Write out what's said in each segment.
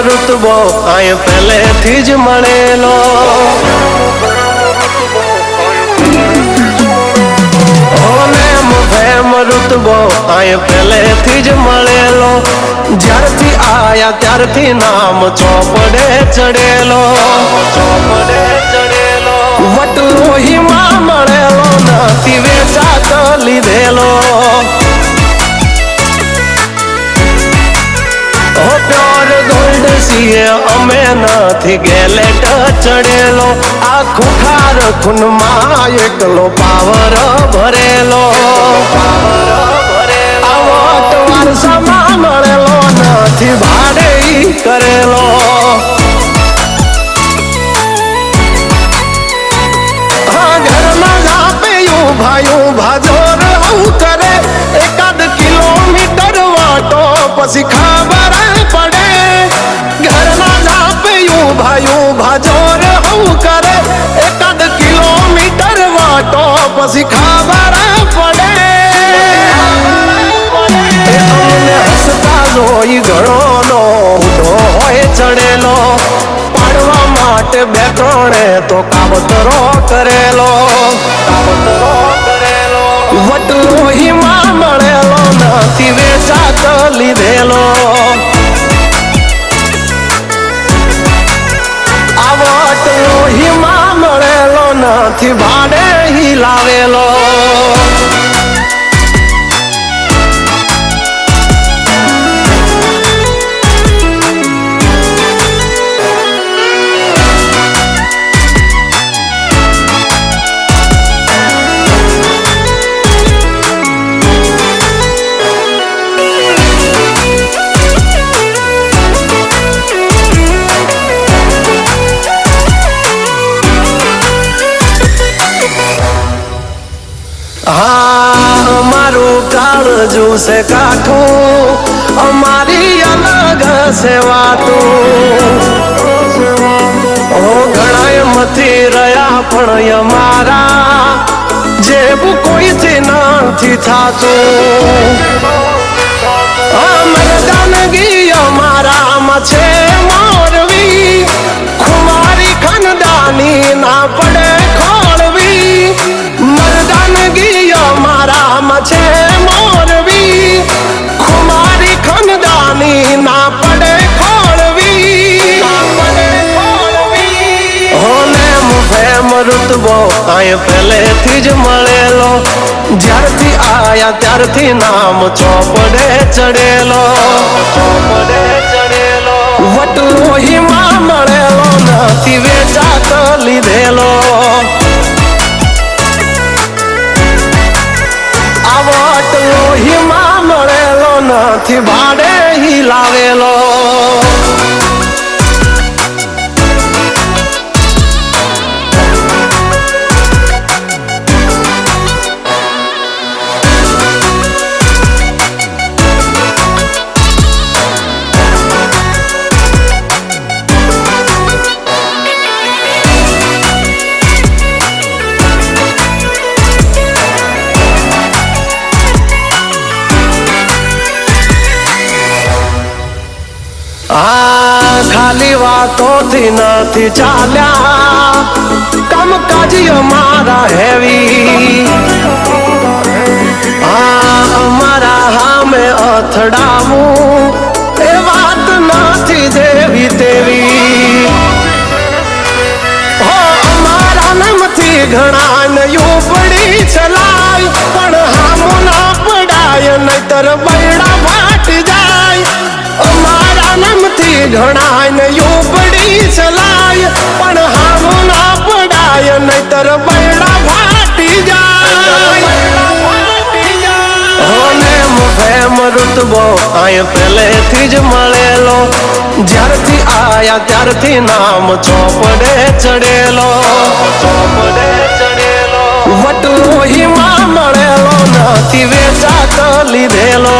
ઋતબો આય પહેલેથી જ મળેલો ઋતબો આય પહેલેથી જ મળેલો જ્યારથી આયા ત્યારથી નામ ચોપડે ચડેલો વટલો હિમા મળેલો નથી વેચાત લીધેલો પ્યોર ગોલ્ડ સીએ અમે નથી ગેલેટ ચડેલો આ ખુખાર ખૂનમાં એકલો પાવર ભરેલો વારસામાં મળેલો નથી ભાડે કરેલો ઘરમાં આપે ભાઈ ભાજોર હું કરે એકાદ કિલોમીટર વાટો પછી ખબર પડે ઘરમાં આપે ભાઈ ભાજોર હું કરે એકાદ કિલોમીટર વાટો પછી ખબર પડે હસતા જોઈ ઘણોનો ઉડો હોય ચડેલો પાડવા માટે બે ત્રણે તો કાવતરો કરેલો વટલો હિમા મળેલો નથી વેચાત લીધેલો આ વટલો હિમા મળેલો નથી ભાડે હિલાવેલો અમારું કાળજુ છે કાઠું અમારી અલગ છે વાતું ઘણા મથી રહ્યા પણ અમારા જેવું કોઈથી નથી થતું મરદાનગી અમારામાં છે મોરવી ખુમારી ખનદાની ના પડે ખોળવી મરદાનગી અમારામાં છે મોરવી ખુમારી ખનદાની ના પડે ખોળવી હોને મુફેમ ઋતબો આય પહેલેથી જ મળેલો જ્યારથી આયા ત્યારથી નામ ચોપડે ચડેલો વટલો હિમા મળેલો નથી વેચાત લીધેલો વટલો હિમા મળેલો નથી ભાડે હિલાવેલો ખાલી વાતોથી નથી ચાલ્યા કામકાજ અમારા હેવી અમારા હામે અથડાવું એ વાત નથી દેવી તેવી અમારા નામથી ઘણા નયું પડી ચલાય પણ હામો ના પડાય નહીતર બૈડા ફાટી જાય અમારા નામથી ઘણા નયું પડી ચલાય પણ હામો ના પડાય નહીતર બૈડા ફાટી જાય હોને મુફેમ ઋતબો આય પહેલેથી જ મળેલો જ્યારથી આયા ત્યારથી નામ ચોપડે ચડેલો વટલો હિમા મળેલો નથી વેચાત લીધેલો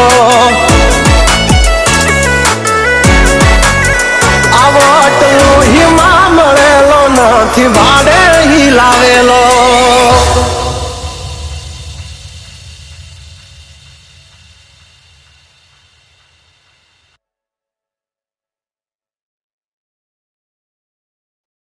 આ વટલો હિમા મળેલો નથી ભાડે હિલાવેલો